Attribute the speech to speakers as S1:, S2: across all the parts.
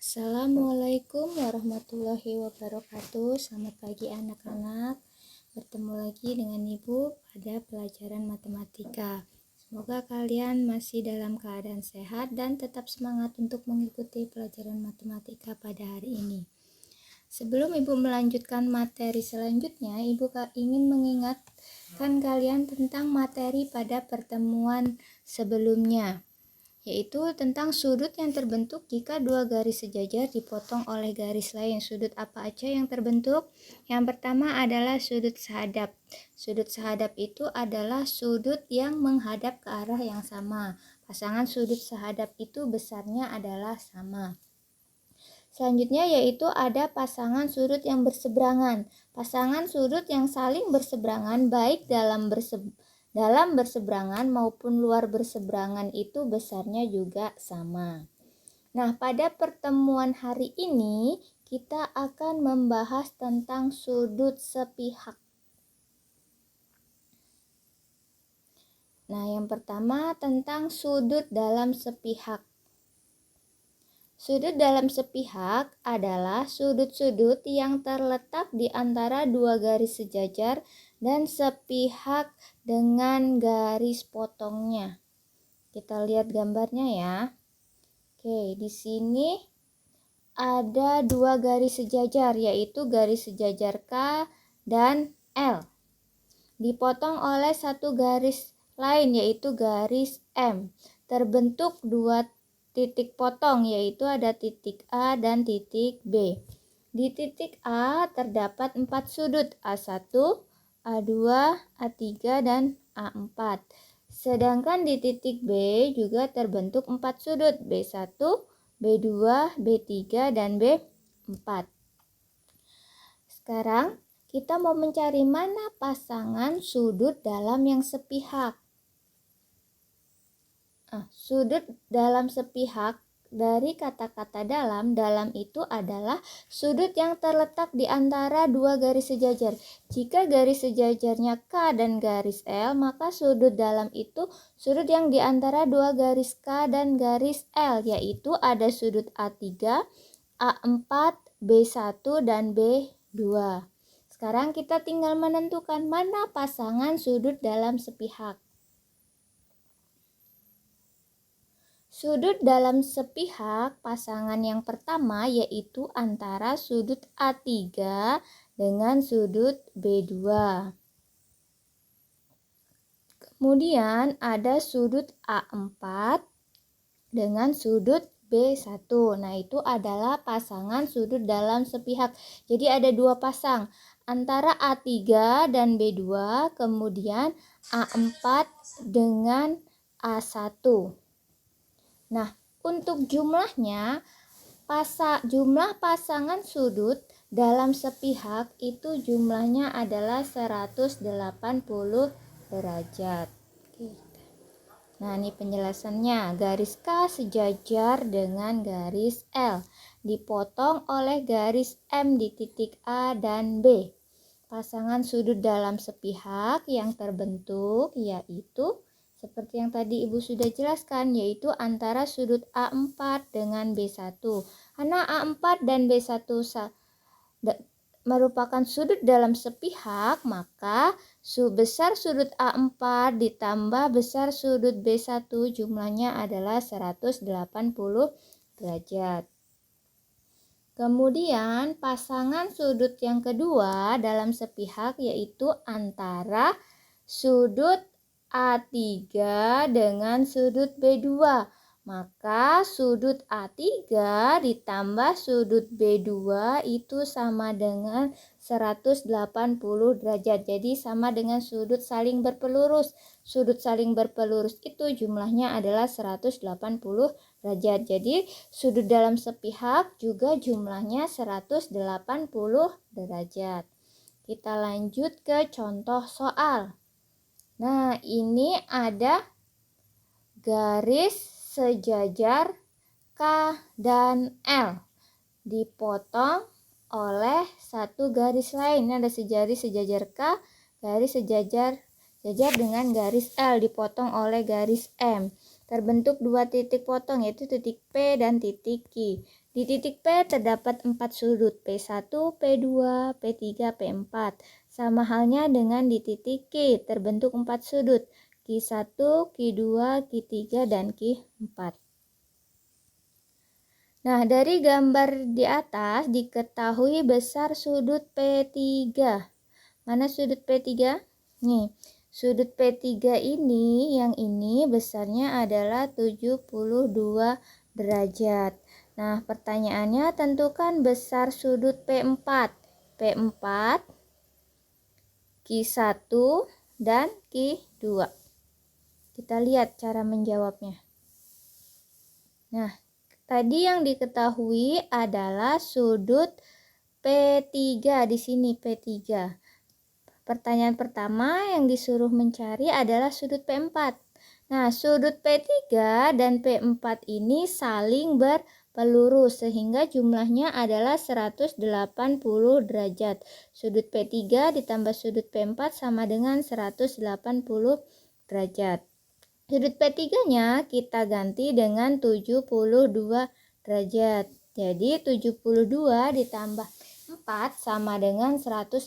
S1: Assalamualaikum warahmatullahi wabarakatuh. Selamat pagi anak-anak. Bertemu lagi dengan Ibu pada pelajaran matematika. Semoga kalian masih dalam keadaan sehat dan tetap semangat untuk mengikuti pelajaran matematika pada hari ini. Sebelum Ibu melanjutkan materi selanjutnya, Ibu ingin mengingatkan kalian tentang materi pada pertemuan sebelumnya, yaitu tentang sudut yang terbentuk jika dua garis sejajar dipotong oleh garis lain. Sudut apa aja yang terbentuk? Yang pertama adalah sudut sahadap. Sudut sahadap itu adalah sudut yang menghadap ke arah yang sama. Pasangan sudut sahadap itu besarnya adalah sama. Selanjutnya yaitu ada pasangan sudut yang berseberangan. Pasangan sudut yang saling berseberangan baik dalam berseberangan maupun luar berseberangan itu besarnya juga sama. Nah, pada pertemuan hari ini kita akan membahas tentang sudut sepihak. Nah, yang pertama tentang sudut dalam sepihak. Sudut dalam sepihak adalah sudut-sudut yang terletak di antara dua garis sejajar dan sepihak dengan garis potongnya. Kita lihat gambarnya ya. Oke, di sini ada dua garis sejajar, yaitu garis sejajar K dan L. Dipotong oleh satu garis lain, yaitu garis M. Terbentuk dua titik potong, yaitu ada titik A dan titik B. Di titik A terdapat 4 sudut, A1, A2, A3, dan A4. Sedangkan di titik B juga terbentuk 4 sudut, B1, B2, B3, dan B4. Sekarang kita mau mencari mana pasangan sudut dalam yang sepihak. Sudut dalam sepihak dari kata-kata dalam itu adalah sudut yang terletak di antara dua garis sejajar. Jika garis sejajarnya K dan garis L, maka sudut dalam itu sudut yang di antara dua garis K dan garis L, yaitu ada sudut A3, A4, B1, dan B2. Sekarang kita tinggal menentukan mana pasangan sudut dalam sepihak. Sudut dalam sepihak pasangan yang pertama yaitu antara sudut A3 dengan sudut B2. Kemudian ada sudut A4 dengan sudut B1. Nah, itu adalah pasangan sudut dalam sepihak. Jadi ada dua pasang antara A3 dan B2, kemudian A4 dengan A1. Nah, untuk jumlahnya, jumlah pasangan sudut dalam sepihak itu jumlahnya adalah 180 derajat. Nah, ini penjelasannya. Garis K sejajar dengan garis L, dipotong oleh garis M di titik A dan B. Pasangan sudut dalam sepihak yang terbentuk yaitu seperti yang tadi Ibu sudah jelaskan, yaitu antara sudut A4 dengan B1. Karena A4 dan B1 merupakan sudut dalam sepihak, maka besar sudut A4 ditambah besar sudut B1 jumlahnya adalah 180 derajat. Kemudian pasangan sudut yang kedua dalam sepihak yaitu antara sudut A3 dengan sudut B2. Maka sudut A3 ditambah sudut B2 itu sama dengan 180 derajat. Jadi sama dengan sudut saling berpelurus. Sudut saling berpelurus itu jumlahnya adalah 180 derajat. Jadi sudut dalam sepihak juga jumlahnya 180 derajat. Kita lanjut ke contoh soal. Nah, ini ada garis sejajar K dan L dipotong oleh satu garis lain. Ini ada garis sejajar K, garis sejajar dengan garis L dipotong oleh garis M. terbentuk dua titik potong, yaitu titik P dan titik Q. Di titik P terdapat 4 sudut, P1, P2, P3, P4. Sama halnya dengan di titik Q, terbentuk 4 sudut, Q1, Q2, Q3, dan Q4. Nah, dari gambar di atas diketahui besar sudut P3. Mana sudut P3? Nih, sudut P3 ini, yang ini besarnya adalah 72 derajat. Nah, pertanyaannya tentukan besar sudut P4. P4, Q1, dan Q2. Kita lihat cara menjawabnya. Nah, tadi yang diketahui adalah sudut P3 di sini, P3. Pertanyaan pertama yang disuruh mencari adalah sudut P4. Nah, sudut P3 dan P4 ini saling berpelurus sehingga jumlahnya adalah 180 derajat. Sudut P3 ditambah sudut P4 sama dengan 180 derajat. Sudut P3-nya kita ganti dengan 72 derajat. Jadi 72 ditambah 4 sama dengan 180.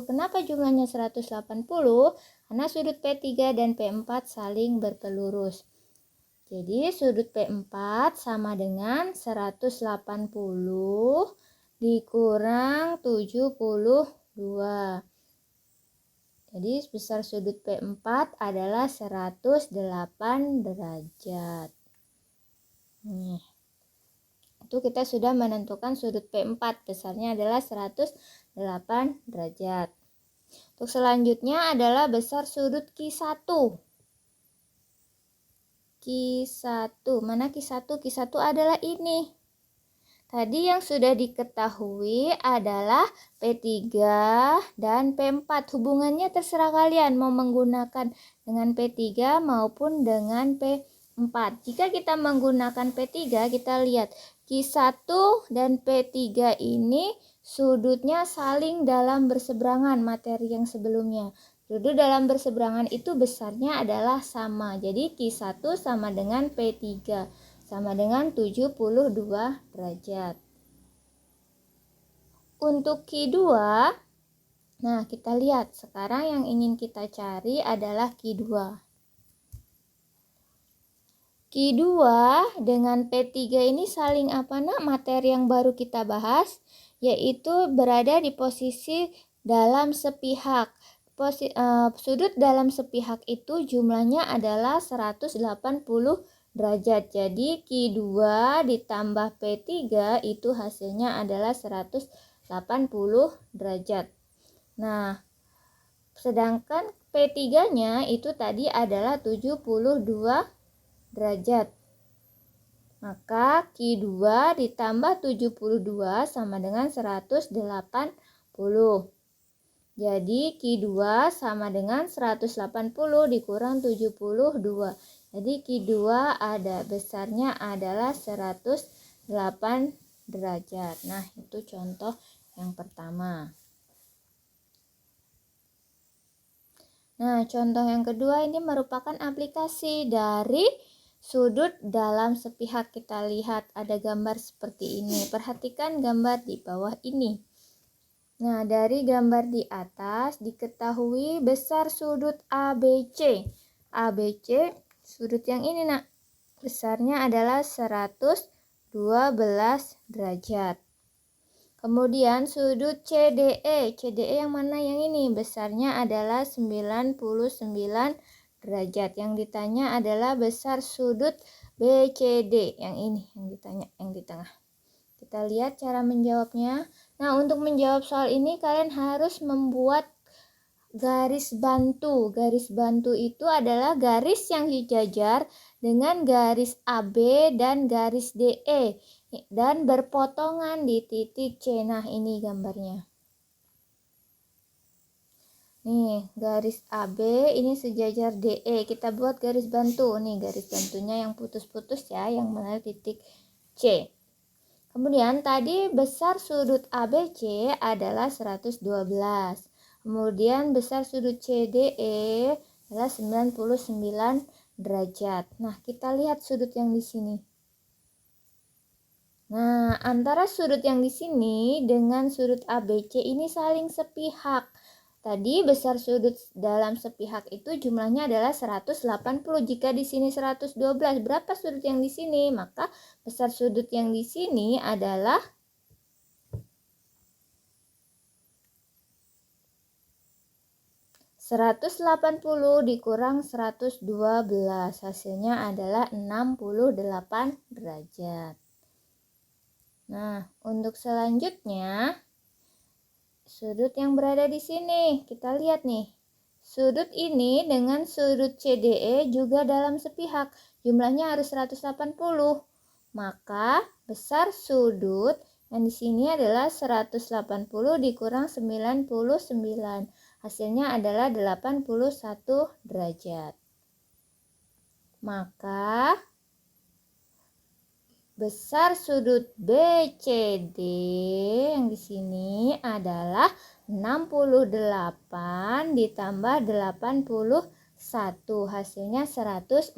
S1: Kenapa jumlahnya 180? Karena sudut P3 dan P4 saling berpelurus. Jadi sudut P4 sama dengan 180 dikurang 72. Jadi besar sudut P4 adalah 108 derajat. Nih. Itu kita sudah menentukan sudut P4, besarnya adalah 108 derajat. Untuk selanjutnya adalah besar sudut Q1. Q1, mana Q1? Q1 adalah ini. Tadi yang sudah diketahui adalah P3 dan P4. Hubungannya terserah kalian mau menggunakan dengan P3 maupun dengan P4. Jika kita menggunakan P3, kita lihat Q1 dan P3 ini sudutnya saling dalam berseberangan, materi yang sebelumnya. Sudut dalam berseberangan itu besarnya adalah sama. Jadi Q1 sama dengan P3. Sama dengan 72 derajat. Untuk Q2, nah kita lihat sekarang yang ingin kita cari adalah Q2. Q2 dengan P3 ini saling apa nak? Materi yang baru kita bahas, yaitu berada di posisi dalam sepihak. Sudut dalam sepihak itu jumlahnya adalah 180 derajat. Jadi Q2 ditambah P3 itu hasilnya adalah 180 derajat. Nah, sedangkan P3-nya itu tadi adalah 72 derajat. Maka Q2 ditambah 72 sama dengan 180. Jadi Q2 sama dengan 180 dikurang 72. Jadi Q2 ada besarnya adalah 108 derajat. Nah, itu contoh yang pertama. Nah, contoh yang kedua ini merupakan aplikasi dari sudut dalam sepihak. Kita lihat ada gambar seperti ini. Perhatikan gambar di bawah ini. Nah, dari gambar di atas diketahui besar sudut ABC. ABC sudut yang ini nak, besarnya adalah 112 derajat. Kemudian sudut CDE. CDE yang mana yang ini? Besarnya adalah 99 derajat. Yang ditanya adalah besar sudut BCD. Yang ini yang ditanya, yang di tengah. Kita lihat cara menjawabnya. Nah, untuk menjawab soal ini kalian harus membuat garis bantu. Garis bantu itu adalah garis yang sejajar dengan garis AB dan garis DE dan berpotongan di titik C. Nah, ini gambarnya. Nih, garis AB ini sejajar DE. Kita buat garis bantu. Nih, garis bantunya yang putus-putus ya, yang mana titik C. Kemudian tadi besar sudut ABC adalah 112. Kemudian besar sudut CDE adalah 99 derajat. Nah, kita lihat sudut yang di sini. Nah, antara sudut yang di sini dengan sudut ABC ini saling sepihak. Tadi besar sudut dalam sepihak itu jumlahnya adalah 180. Jika di sini 112, berapa sudut yang di sini? Maka besar sudut yang di sini adalah 180 dikurang 112, hasilnya adalah 68 derajat. Nah, untuk selanjutnya, sudut yang berada di sini, kita lihat nih. Sudut ini dengan sudut CDE juga dalam sepihak, jumlahnya harus 180. Maka besar sudut yang di sini adalah 180 dikurang 99. Hasilnya adalah 81 derajat. Maka besar sudut BCD yang di sini adalah 68 ditambah 81. Hasilnya 149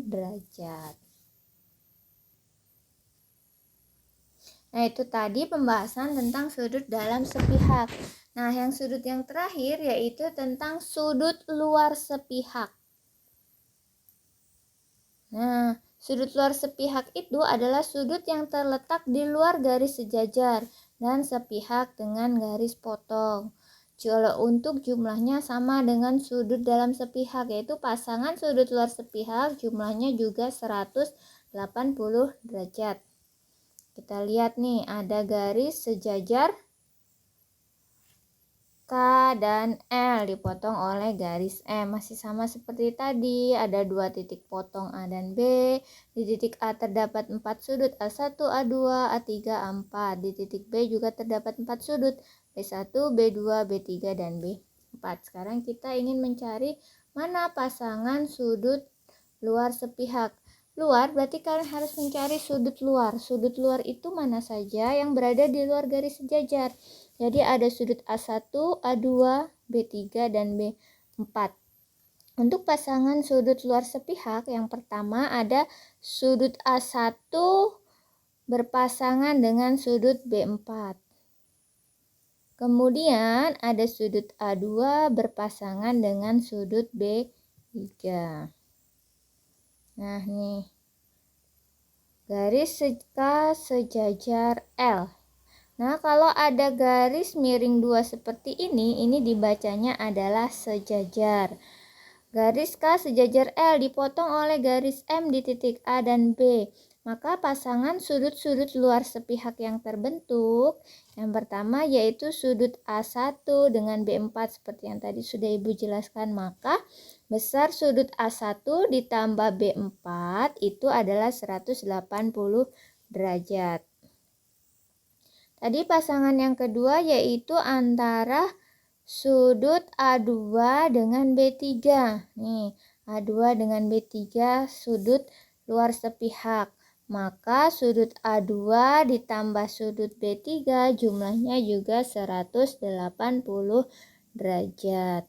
S1: derajat. Nah, itu tadi pembahasan tentang sudut dalam sepihak. Nah, yang sudut yang terakhir yaitu tentang sudut luar sepihak. Nah, sudut luar sepihak itu adalah sudut yang terletak di luar garis sejajar dan sepihak dengan garis potong. Kalau untuk jumlahnya sama dengan sudut dalam sepihak, yaitu pasangan sudut luar sepihak jumlahnya juga 180 derajat. Kita lihat nih, ada garis sejajar K dan L dipotong oleh garis M. Masih sama seperti tadi, ada 2 titik potong A dan B. Di titik A terdapat 4 sudut, A1, A2, A3, A4. Di titik B juga terdapat 4 sudut, B1, B2, B3, dan B4. Sekarang kita ingin mencari mana pasangan sudut luar sepihak. Luar berarti kalian harus mencari sudut luar. Sudut luar itu mana saja yang berada di luar garis sejajar. Jadi ada sudut A1, A2, B3, dan B4. Untuk pasangan sudut luar sepihak, yang pertama ada sudut A1 berpasangan dengan sudut B4. Kemudian ada sudut A2 berpasangan dengan sudut B3. Nah, nih. Garis K sejajar L. Nah, kalau ada garis miring 2 seperti ini dibacanya adalah sejajar. Garis K sejajar L dipotong oleh garis M di titik A dan B. Maka pasangan sudut-sudut luar sepihak yang terbentuk, yang pertama yaitu sudut A1 dengan B4 seperti yang tadi sudah Ibu jelaskan. Maka besar sudut A1 ditambah B4 itu adalah 180 derajat. Tadi pasangan yang kedua yaitu antara sudut A2 dengan B3. Nih, A2 dengan B3 sudut luar sepihak. Maka sudut A2 ditambah sudut B3 jumlahnya juga 180 derajat.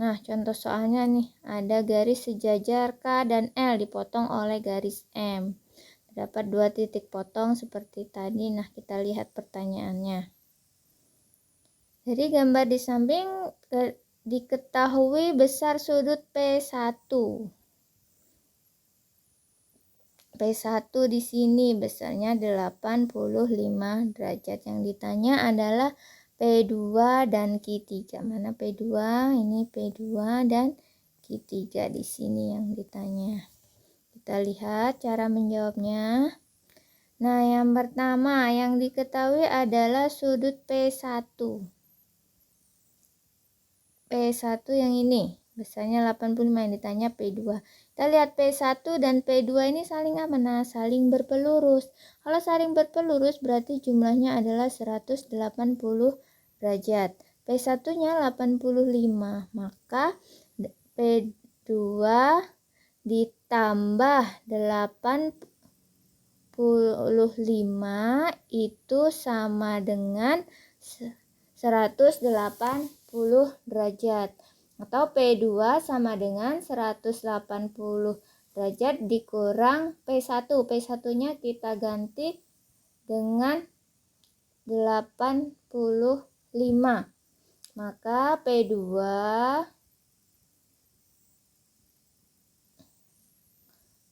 S1: Nah, contoh soalnya nih, ada garis sejajar K dan L dipotong oleh garis M. Dapat 2 titik potong seperti tadi. Nah, kita lihat pertanyaannya. Jadi gambar di samping diketahui besar sudut P1. P1 di sini besarnya 85 derajat. Yang ditanya adalah P2 dan Q3. Mana P2? Ini P2 dan Q3 di sini yang ditanya. Kita lihat cara menjawabnya. Nah, yang pertama yang diketahui adalah sudut P1. P1 yang ini, besarnya 85, yang ditanya P2. Kita lihat P1 dan P2 ini saling apa? Nah, saling berpelurus. Kalau saling berpelurus berarti jumlahnya adalah 180 derajat. P1-nya 85, maka P2 ditambah 85 itu sama dengan 180 derajat. Atau P2 sama dengan 180 derajat dikurang P1. P1-nya kita ganti dengan 85. Maka P2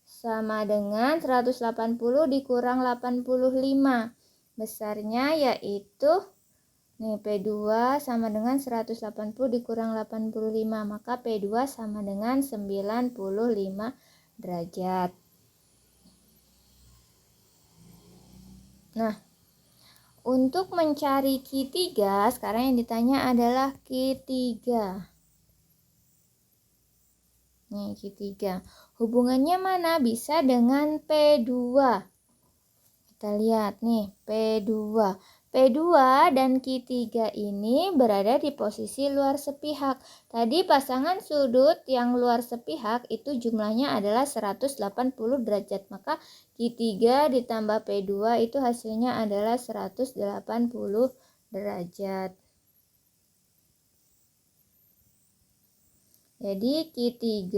S1: sama dengan 180 dikurang 85. Besarnya yaitu P2 sama dengan 180 dikurang 85. Maka P2 sama dengan 95 derajat. Nah, untuk mencari Q3, sekarang yang ditanya adalah Q3. Nih, Q3. Hubungannya mana? Bisa dengan P2. Kita lihat nih, P2. P2 dan Q3 ini berada di posisi luar sepihak. Tadi pasangan sudut yang luar sepihak itu jumlahnya adalah 180 derajat. Maka Q3 ditambah P2 itu hasilnya adalah 180 derajat. Jadi Q3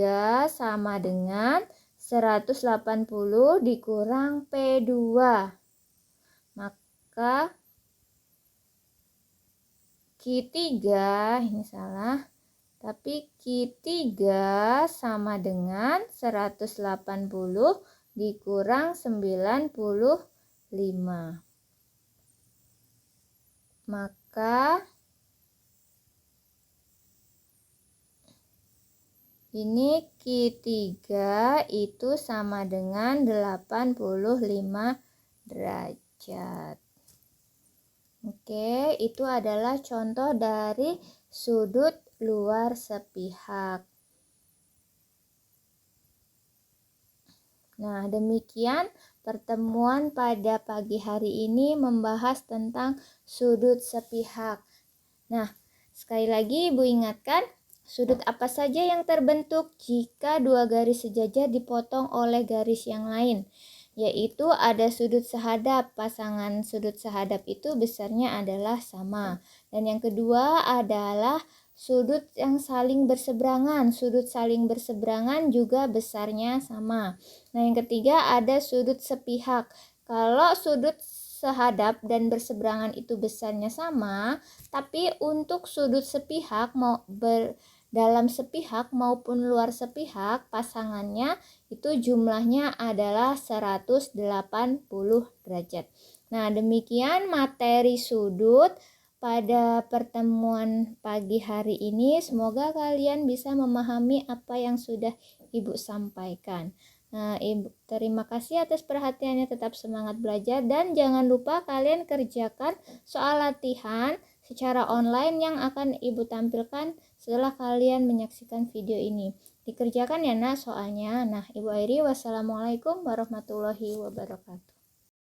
S1: sama dengan 180 dikurang P2. Maka Q3, ini salah, tapi Q3 sama dengan 180 dikurang 95. Maka ini Q3 itu sama dengan 85 derajat. Oke, itu adalah contoh dari sudut luar sepihak. Nah, demikian pertemuan pada pagi hari ini membahas tentang sudut sepihak. Nah, sekali lagi Ibu ingatkan, sudut apa saja yang terbentuk jika dua garis sejajar dipotong oleh garis yang lain? Yaitu ada sudut sehadap. Pasangan sudut sehadap itu besarnya adalah sama. Dan yang kedua adalah sudut yang saling berseberangan. Sudut saling berseberangan juga besarnya sama. Nah, yang ketiga ada sudut sepihak. Kalau sudut sehadap dan berseberangan itu besarnya sama, tapi untuk sudut sepihak dalam sepihak maupun luar sepihak, pasangannya itu jumlahnya adalah 180 derajat. Nah, demikian materi sudut pada pertemuan pagi hari ini. Semoga kalian bisa memahami apa yang sudah Ibu sampaikan. Nah, Ibu terima kasih atas perhatiannya, tetap semangat belajar dan jangan lupa kalian kerjakan soal latihan secara online yang akan Ibu tampilkan setelah kalian menyaksikan video ini. Dikerjakan ya Nak soalnya. Nah, Ibu akhiri, wassalamualaikum warahmatullahi wabarakatuh.